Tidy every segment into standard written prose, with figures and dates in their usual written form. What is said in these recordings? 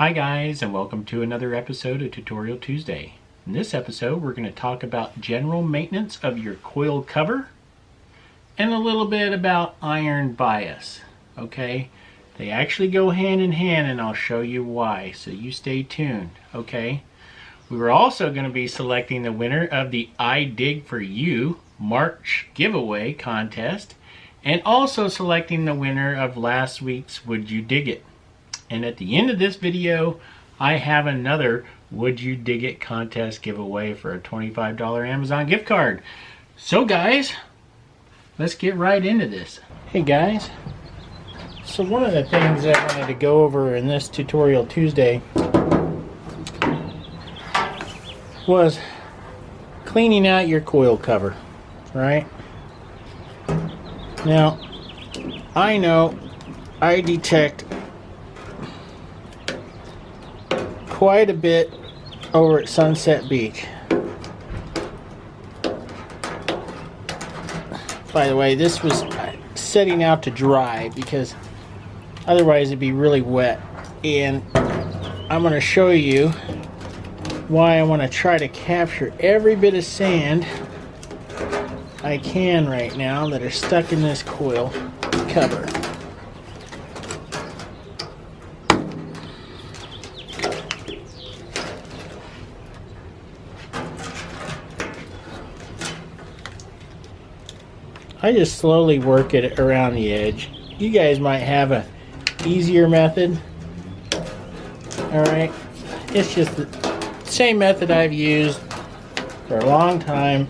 Hi guys, and welcome to another episode of Tutorial Tuesday. In this episode we're going to talk about general maintenance of your coil cover and a little bit about iron bias. Okay, they actually go hand in hand and I'll show you why, so you stay tuned. Okay, we were also going to be selecting the winner of the I Dig For You March giveaway contest and also selecting the winner of last week's Would You Dig It. And at the end of this video, I have another Would You Dig It contest giveaway for a $25 Amazon gift card. So guys, let's get right into this. Hey guys, so one of the things I wanted to go over in this Tutorial Tuesday was cleaning out your coil cover, right? Now, I know I detect quite a bit over at Sunset Beach. By the way, this was setting out to dry because otherwise it'd be really wet, and I'm going to show you why I want to try to capture every bit of sand I can right now that are stuck in this coil cover. I just slowly work it around the edge. You guys might have a easier method. Alright, it's just the same method I've used for a long time.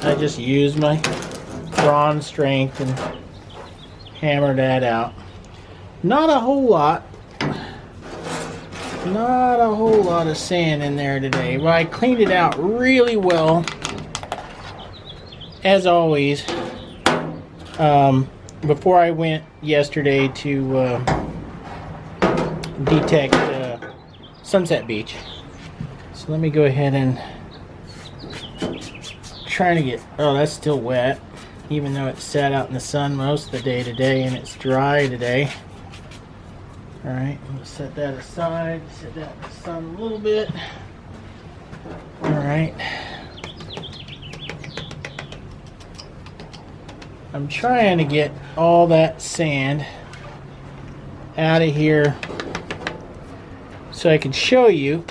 I just use my bronze strength and hammer that out. Not a whole lot of sand in there today, but I cleaned it out really well, as always. Before I went yesterday to detect Sunset Beach. So let me go ahead and try to get, oh, that's still wet, even though it sat out in the sun most of the day today and it's dry today. Alright, I'm going to set that aside, set that in the sun a little bit. Alright. I'm trying to get all that sand out of here so I can show you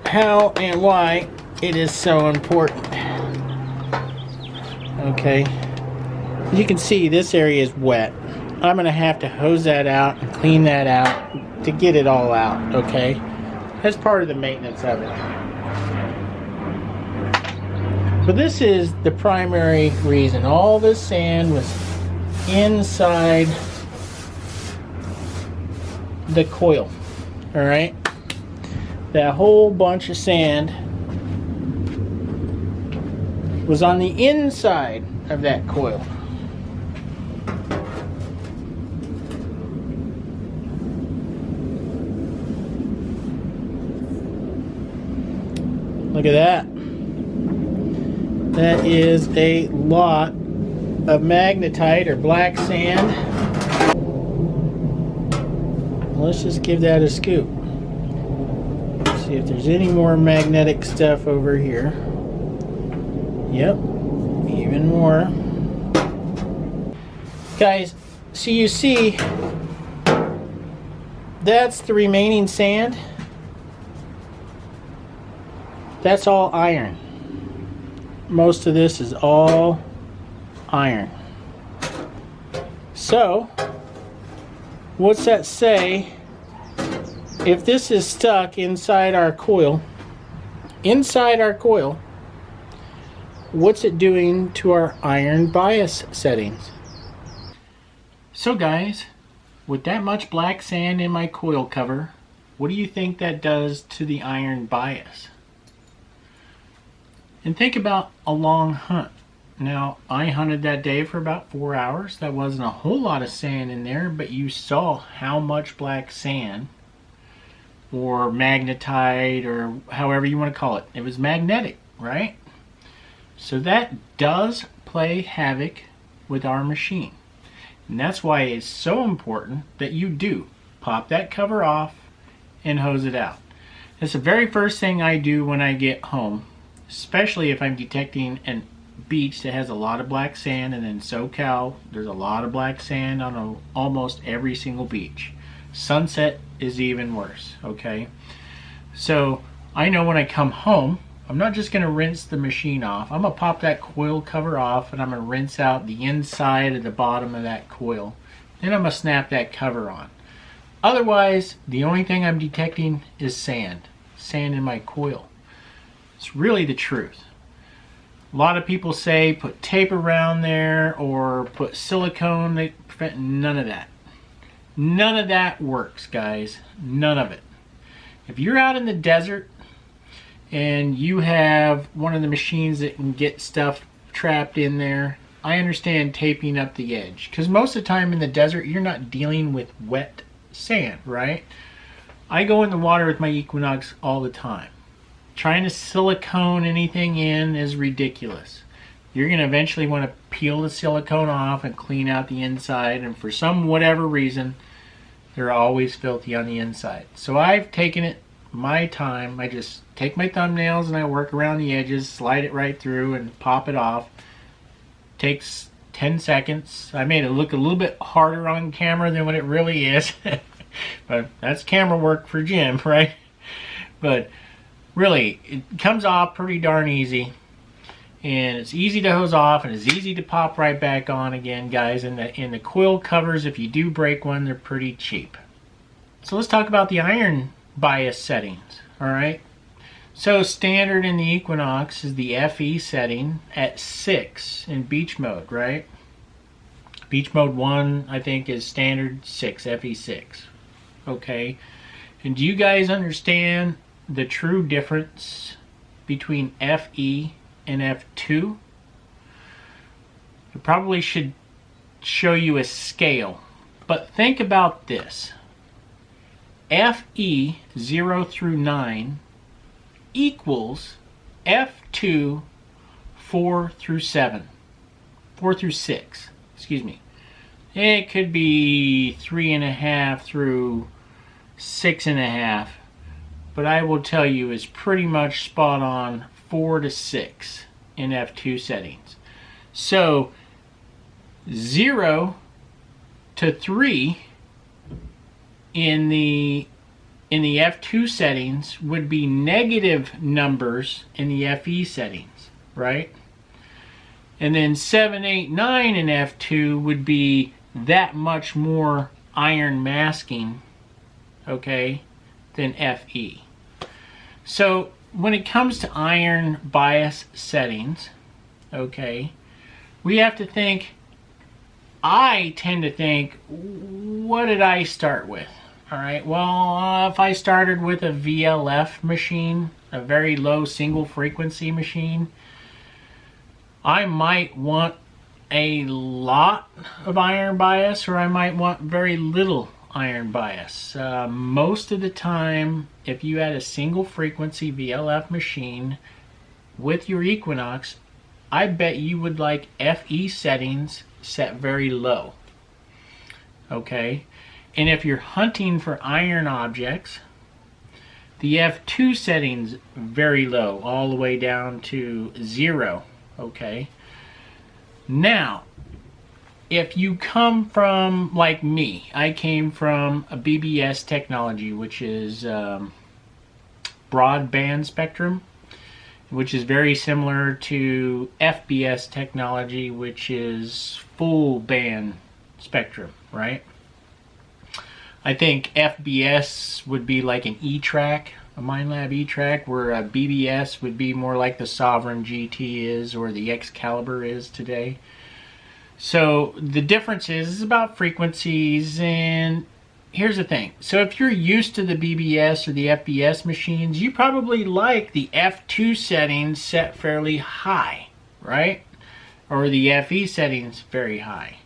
how and why it is so important. Okay, as you can see, this area is wet. I'm going to have to hose that out and clean that out to get it all out, okay? That's part of the maintenance of it. But this is the primary reason. All this sand was inside the coil. Alright? That whole bunch of sand was on the inside of that coil. Look at that. That is a lot of magnetite or black sand. Let's just give that a scoop. See if there's any more magnetic stuff over here. Yep, even more. Guys, so you see, that's the remaining sand. That's all iron. Most of this is all iron. So, what's that say? If this is stuck inside our coil, what's it doing to our iron bias settings? So guys, with that much black sand in my coil cover, what do you think that does to the iron bias? And think about a long hunt. Now, I hunted that day for about 4 hours. That wasn't a whole lot of sand in there, but you saw how much black sand, or magnetite, or however you want to call it. It was magnetic, right? So that does play havoc with our machine. And that's why it's so important that you do pop that cover off and hose it out. That's the very first thing I do when I get home, especially if I'm detecting a beach that has a lot of black sand. And in SoCal, there's a lot of black sand on almost every single beach. Sunset is even worse, okay? So I know when I come home, I'm not just gonna rinse the machine off. I'm gonna pop that coil cover off and I'm gonna rinse out the inside of the bottom of that coil. Then I'm gonna snap that cover on. Otherwise, the only thing I'm detecting is sand in my coil. It's really the truth. A lot of people say put tape around there or put silicone to prevent. None of that. None of that works, guys. None of it. If you're out in the desert and you have one of the machines that can get stuff trapped in there, I understand taping up the edge, because most of the time in the desert you're not dealing with wet sand, right? I go in the water with my Equinox all the time. Trying to silicone anything in is ridiculous. You're going to eventually want to peel the silicone off and clean out the inside, and for some whatever reason they're always filthy on the inside. So I've taken it my time. I just take my thumbnails and I work around the edges, slide it right through and pop it off. Takes 10 seconds. I made it look a little bit harder on camera than what it really is. But that's camera work for Jim, right? But really, it comes off pretty darn easy. And it's easy to hose off and it's easy to pop right back on again, guys. And the coil covers, if you do break one, they're pretty cheap. So let's talk about the iron bias settings, all right? So standard in the Equinox is the FE setting at 6 in beach mode, right? Beach mode 1, I think, is standard 6, FE6. Okay. And do you guys understand the true difference between FE and F2? I probably should show you a scale, but think about this. FE 0 through 9 equals F2 4 through 7. 4 through 6, excuse me. It could be 3.5 through 6.5, but I will tell you it's pretty much spot on 4 to 6 in F2 settings. So 0 to 3 in the F2 settings would be negative numbers in the FE settings, right? And then 7, 8, 9 in F2 would be that much more iron masking, okay, than FE. So when it comes to iron bias settings, okay, we have to think, I tend to think, what did I start with? All right, well, if I started with a VLF machine, a very low single frequency machine, I might want a lot of iron bias, or I might want very little iron bias. Most of the time, if you had a single frequency VLF machine with your Equinox, I bet you would like FE settings set very low. Okay, and if you're hunting for iron objects, the F2 settings very low, all the way down to 0. Okay, now if you come from, like me, I came from a BBS technology, which is broadband spectrum, which is very similar to FBS technology, which is full band spectrum, right? I think FBS would be like an E-Track, a Minelab E-Track, where a BBS would be more like the Sovereign GT is, or the Excalibur is today. So the difference is about frequencies, and here's the thing. So if you're used to the BBS or the FBS machines, you probably like the F2 settings set fairly high, right? Or the FE settings very high.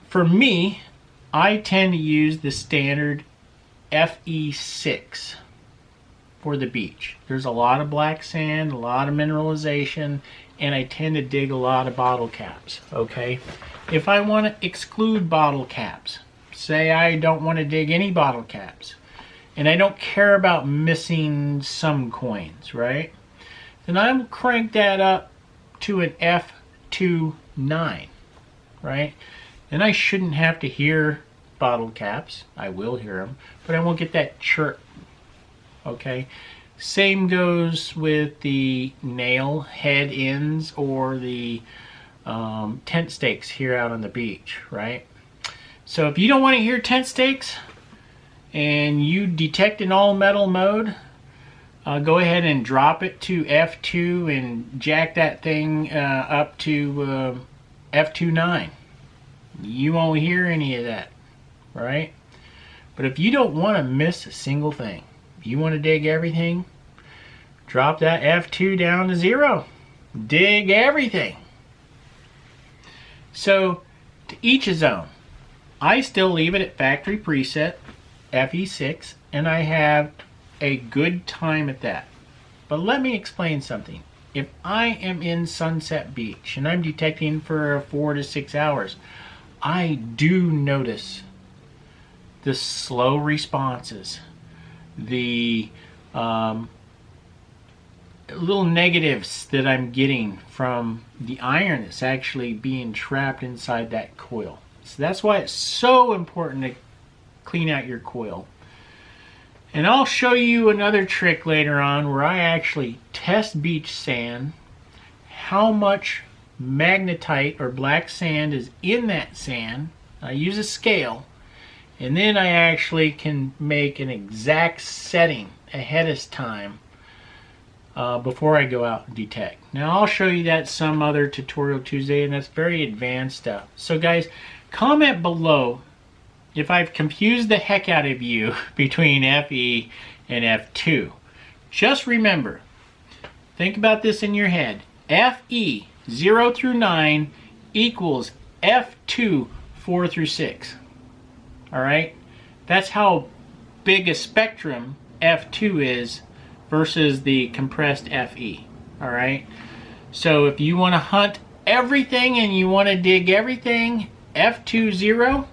For me, I tend to use the standard FE6 for the beach. There's a lot of black sand, a lot of mineralization, and I tend to dig a lot of bottle caps, okay? If I want to exclude bottle caps, Say I don't want to dig any bottle caps, and I don't care about missing some coins, right? Then I'll crank that up to an F29, right? Then I shouldn't have to hear bottle caps. I will hear them, but I won't get that chirp, okay? Same goes with the nail head ends or the tent stakes here out on the beach, right? So if you don't want to hear tent stakes and you detect in all metal mode, go ahead and drop it to F2 and jack that thing up to F29. You won't hear any of that, right? But if you don't want to miss a single thing, if you want to dig everything, drop that F2 down to 0. Dig everything. So to each his own. I still leave it at factory preset FE6, and I have a good time at that. But let me explain something. If I am in Sunset Beach and I'm detecting for 4 to 6 hours, I do notice the slow responses, the little negatives that I'm getting from the iron that's actually being trapped inside that coil. So that's why it's so important to clean out your coil. And I'll show you another trick later on where I actually test beach sand, how much magnetite or black sand is in that sand. I use a scale, and then I actually can make an exact setting ahead of time before I go out and detect. Now I'll show you that some other tutorial Tuesday, and that's very advanced stuff. So guys, comment below if I've confused the heck out of you between FE and F2. Just remember, think about this in your head. FE 0 through 9 equals F2 4 through 6. Alright? That's how big a spectrum F2 is versus the compressed FE. Alright? So if you want to hunt everything and you want to dig everything, F2 0,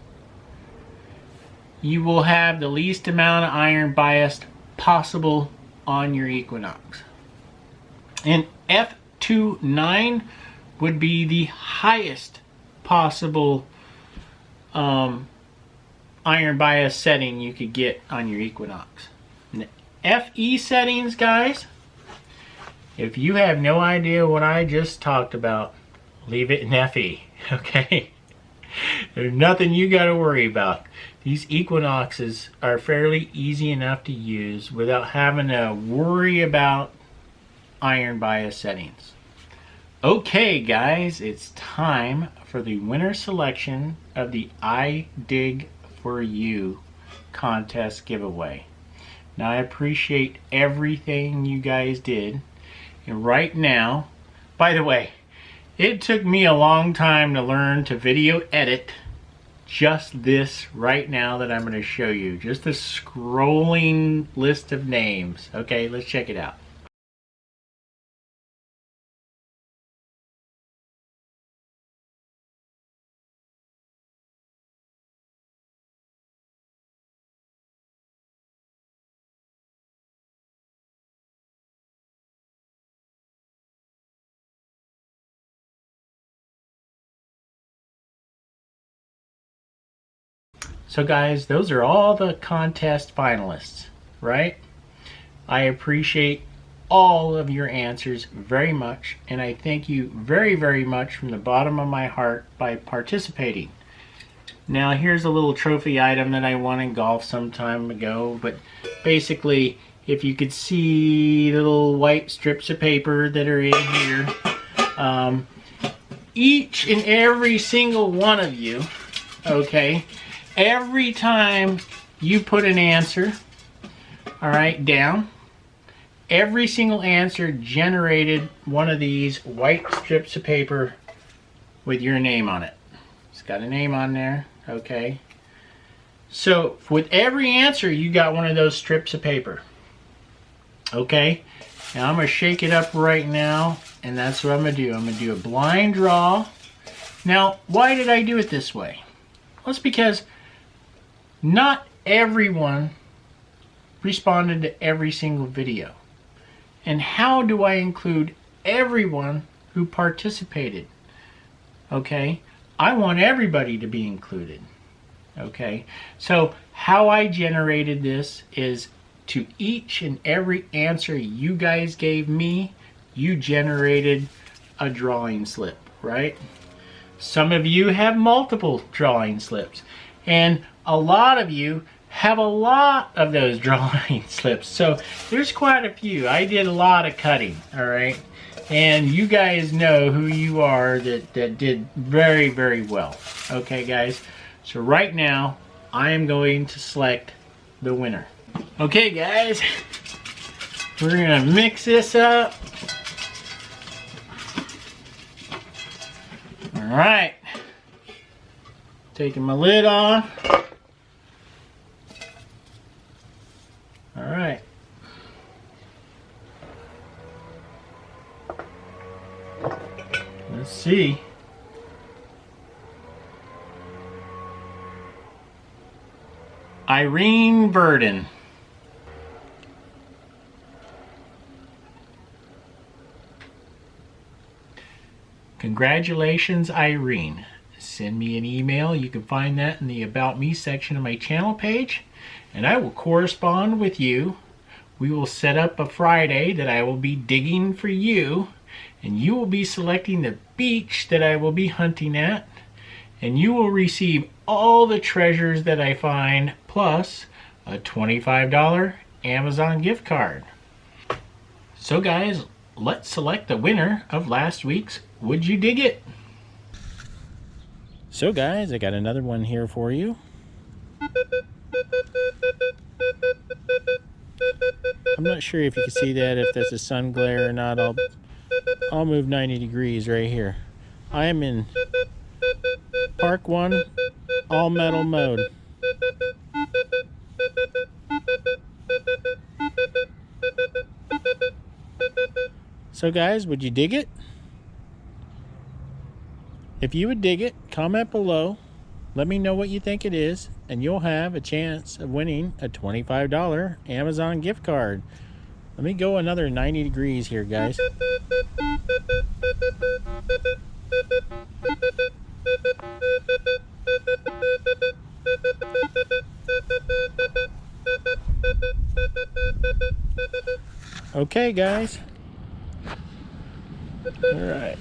you will have the least amount of iron bias possible on your Equinox. And F2 9 would be the highest possible iron bias setting you could get on your Equinox. And the FE settings, guys, if you have no idea what I just talked about, leave it in FE, okay? There's nothing you got to worry about. These Equinoxes are fairly easy enough to use without having to worry about iron bias settings. Okay guys, it's time for the winner selection of the I Dig For You contest giveaway. Now I appreciate everything you guys did, and right now, by the way, it took me a long time to learn to video edit just this right now that I'm going to show you. Just a scrolling list of names. Okay, let's check it out. So guys, those are all the contest finalists, right? I appreciate all of your answers very much, and I thank you very, very much from the bottom of my heart by participating. Now here's a little trophy item that I won in golf some time ago, but basically, if you could see the little white strips of paper that are in here, each and every single one of you, okay, every time you put an answer, all right, down, every single answer generated one of these white strips of paper with your name on it. It's got a name on there, okay? So with every answer, you got one of those strips of paper, okay? Now I'm gonna shake it up right now, and that's what I'm gonna do. I'm gonna do a blind draw. Now, why did I do it this way? Well, it's because not everyone responded to every single video. And how do I include everyone who participated? Okay, I want everybody to be included. Okay, so how I generated this is to each and every answer you guys gave me, you generated a drawing slip, right? Some of you have multiple drawing slips, and a lot of you have a lot of those drawing slips. So there's quite a few. I did a lot of cutting, all right? And you guys know who you are that did very, very well. Okay, guys? So right now, I am going to select the winner. Okay, guys. We're going to mix this up. All right. Taking my lid off. All right. Let's see. Irene Burden. Congratulations, Irene. Send me an email. You can find that in the About Me section of my channel page, and I will correspond with you. We will set up a Friday that I will be digging for you, and you will be selecting the beach that I will be hunting at, and you will receive all the treasures that I find, plus a $25 Amazon gift card. So guys, let's select the winner of last week's Would You Dig It? So guys, I got another one here for you. I'm not sure if you can see that, if that's a sun glare or not. I'll move 90 degrees right here. I am in Park 1 all metal mode. So guys, would you dig it? If you would dig it, comment below. Let me know what you think it is, and you'll have a chance of winning a $25 Amazon gift card. Let me go another 90 degrees here, guys. Okay, guys. All right.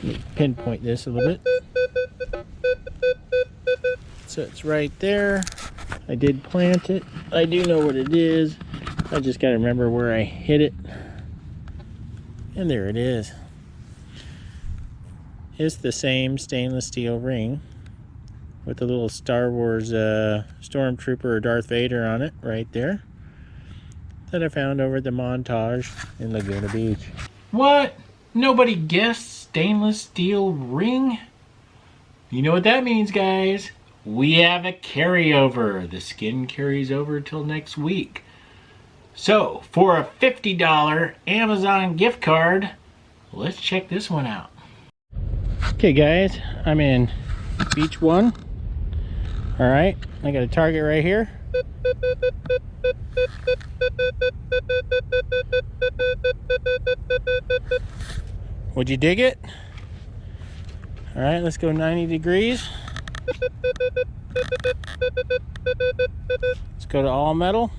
Let me pinpoint this a little bit. So it's right there. I did plant it. I do know what it is. I just got to remember where I hit it. And there it is. It's the same stainless steel ring with the little Star Wars Stormtrooper or Darth Vader on it right there, that I found over at the Montage in Laguna Beach. What? Nobody guessed stainless steel ring? You know what that means, guys. We have a carryover. The skin carries over till next week. So, for a $50 Amazon gift card, let's check this one out. Okay, guys, I'm in Beach 1. All right, I got a target right here. Would you dig it? All right, let's go 90 degrees. Let's go to all metal.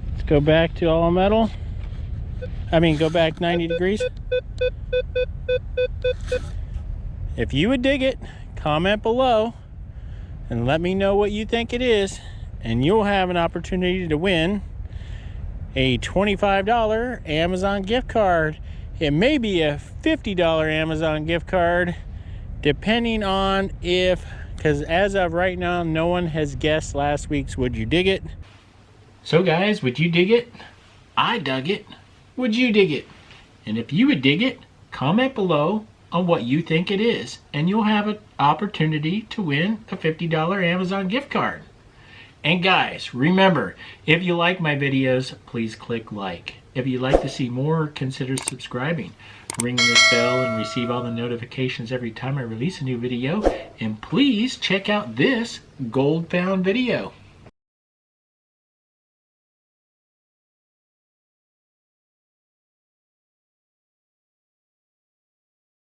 Let's go back to all metal. Go back 90 degrees. If you would dig it, comment below and let me know what you think it is, and you'll have an opportunity to win a $25 Amazon gift card. It may be a $50 Amazon gift card, depending on because as of right now, no one has guessed last week's Would You Dig It? So guys, would you dig it? I dug it. Would you dig it? And if you would dig it, comment below on what you think it is, and you'll have an opportunity to win a $50 Amazon gift card. And guys, remember, if you like my videos, please click like. If you'd like to see more, consider subscribing. Ring this bell and receive all the notifications every time I release a new video. And please check out this gold found video.